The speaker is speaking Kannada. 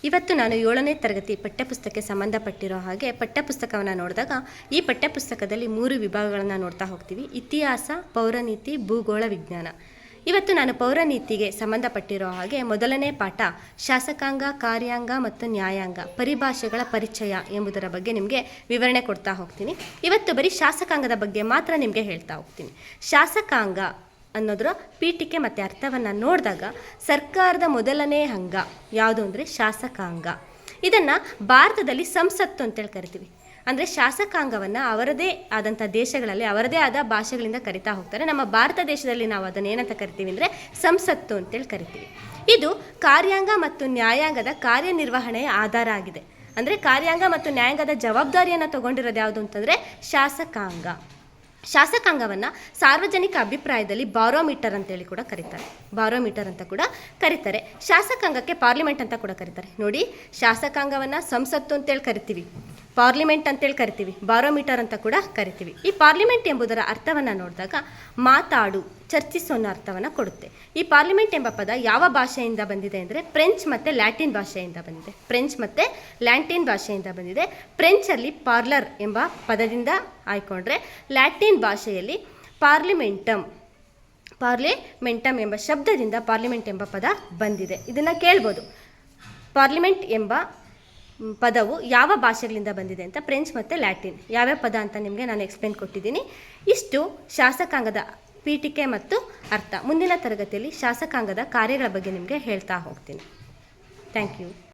ಇವತ್ತು ನಾನು 7ನೇ ತರಗತಿ ಪಠ್ಯಪುಸ್ತಕಕ್ಕೆ ಸಂಬಂಧಪಟ್ಟಿರೋ ಹಾಗೆ ಪಠ್ಯಪುಸ್ತಕವನ್ನು ನೋಡಿದಾಗ ಈ ಪಠ್ಯಪುಸ್ತಕದಲ್ಲಿ 3 ವಿಭಾಗಗಳನ್ನು ನೋಡ್ತಾ ಹೋಗ್ತೀವಿ. ಇತಿಹಾಸ, ಪೌರನೀತಿ, ಭೂಗೋಳ ವಿಜ್ಞಾನ. ಇವತ್ತು ನಾನು ಪೌರನೀತಿಗೆ ಸಂಬಂಧಪಟ್ಟಿರೋ ಹಾಗೆ ಮೊದಲನೇ ಪಾಠ ಶಾಸಕಾಂಗ, ಕಾರ್ಯಾಂಗ ಮತ್ತು ನ್ಯಾಯಾಂಗ ಪರಿಭಾಷೆಗಳ ಪರಿಚಯ ಎಂಬುದರ ಬಗ್ಗೆ ನಿಮಗೆ ವಿವರಣೆ ಕೊಡ್ತಾ ಹೋಗ್ತೀನಿ. ಇವತ್ತು ಬರೀ ಶಾಸಕಾಂಗದ ಬಗ್ಗೆ ಮಾತ್ರ ನಿಮಗೆ ಹೇಳ್ತಾ ಹೋಗ್ತೀನಿ. ಶಾಸಕಾಂಗ ಅನ್ನೋದರ ಪೀಠಿಕೆ ಮತ್ತು ಅರ್ಥವನ್ನು ನೋಡಿದಾಗ ಸರ್ಕಾರದ ಮೊದಲನೇ ಅಂಗ ಯಾವುದು ಅಂದರೆ ಶಾಸಕಾಂಗ. ಇದನ್ನು ಭಾರತದಲ್ಲಿ ಸಂಸತ್ತು ಅಂತೇಳಿ ಕರಿತೀವಿ. ಅಂದರೆ ಶಾಸಕಾಂಗವನ್ನು ಅವರದೇ ಆದಂಥ ದೇಶಗಳಲ್ಲಿ ಅವರದೇ ಆದ ಭಾಷೆಗಳಿಂದ ಕರಿತಾ ಹೋಗ್ತಾರೆ. ನಮ್ಮ ಭಾರತ ದೇಶದಲ್ಲಿ ನಾವು ಅದನ್ನು ಏನಂತ ಕರಿತೀವಿ ಅಂದರೆ ಸಂಸತ್ತು ಅಂತೇಳಿ ಕರಿತೀವಿ. ಇದು ಕಾರ್ಯಾಂಗ ಮತ್ತು ನ್ಯಾಯಾಂಗದ ಕಾರ್ಯನಿರ್ವಹಣೆಯ ಆಧಾರ ಆಗಿದೆ. ಅಂದರೆ ಕಾರ್ಯಾಂಗ ಮತ್ತು ನ್ಯಾಯಾಂಗದ ಜವಾಬ್ದಾರಿಯನ್ನು ತಗೊಂಡಿರೋದು ಯಾವುದು ಅಂತಂದರೆ ಶಾಸಕಾಂಗ. ಶಾಸಕಾಂಗವನ್ನು ಸಾರ್ವಜನಿಕ ಅಭಿಪ್ರಾಯದಲ್ಲಿ ಬಾರೋಮೀಟರ್ ಅಂತೇಳಿ ಕೂಡ ಕರೀತಾರೆ. ಬಾರೋಮೀಟರ್ ಅಂತ ಕೂಡ ಕರೀತಾರೆ. ಶಾಸಕಾಂಗಕ್ಕೆ ಪಾರ್ಲಿಮೆಂಟ್ ಅಂತ ಕೂಡ ಕರೀತಾರೆ. ನೋಡಿ, ಶಾಸಕಾಂಗವನ್ನು ಸಂಸತ್ತು ಅಂತೇಳಿ ಕರಿತೀವಿ, ಪಾರ್ಲಿಮೆಂಟ್ ಅಂತೇಳಿ ಕರಿತೀವಿ, ಬಾರೋಮೀಟರ್ ಅಂತ ಕೂಡ ಕರಿತೀವಿ. ಈ ಪಾರ್ಲಿಮೆಂಟ್ ಎಂಬುದರ ಅರ್ಥವನ್ನು ನೋಡಿದಾಗ ಮಾತಾಡು, ಚರ್ಚಿಸು ಅನ್ನೋ ಅರ್ಥವನ್ನು ಕೊಡುತ್ತೆ. ಈ ಪಾರ್ಲಿಮೆಂಟ್ ಎಂಬ ಪದ ಯಾವ ಭಾಷೆಯಿಂದ ಬಂದಿದೆ ಅಂದರೆ ಫ್ರೆಂಚ್ ಮತ್ತು ಲ್ಯಾಟಿನ್ ಭಾಷೆಯಿಂದ ಬಂದಿದೆ. ಫ್ರೆಂಚ್ ಮತ್ತು ಲ್ಯಾಟಿನ್ ಭಾಷೆಯಿಂದ ಬಂದಿದೆ. ಫ್ರೆಂಚಲ್ಲಿ ಪಾರ್ಲರ್ ಎಂಬ ಪದದಿಂದ ಆಯ್ಕೊಂಡ್ರೆ ಲ್ಯಾಟಿನ್ ಭಾಷೆಯಲ್ಲಿ ಪಾರ್ಲಿಮೆಂಟಮ್ ಎಂಬ ಶಬ್ದದಿಂದ ಪಾರ್ಲಿಮೆಂಟ್ ಎಂಬ ಪದ ಬಂದಿದೆ. ಇದನ್ನು ಕೇಳ್ಬೋದು. ಪಾರ್ಲಿಮೆಂಟ್ ಎಂಬ ಪದವು ಯಾವ ಭಾಷೆಗಳಿಂದ ಬಂದಿದೆ ಅಂತ ಫ್ರೆಂಚ್ ಮತ್ತು ಲ್ಯಾಟಿನ್ ಯಾವ್ಯಾವ ಪದ ಅಂತ ನಿಮಗೆ ನಾನು ಎಕ್ಸ್ಪ್ಲೇನ್ ಕೊಟ್ಟಿದ್ದೀನಿ. ಇಷ್ಟು ಶಾಸಕಾಂಗದ ಪೀಠಿಕೆ ಮತ್ತು ಅರ್ಥ. ಮುಂದಿನ ತರಗತಿಯಲ್ಲಿ ಶಾಸಕಾಂಗದ ಕಾರ್ಯಗಳ ಬಗ್ಗೆ ನಿಮಗೆ ಹೇಳ್ತಾ ಹೋಗ್ತೀನಿ. Thank you.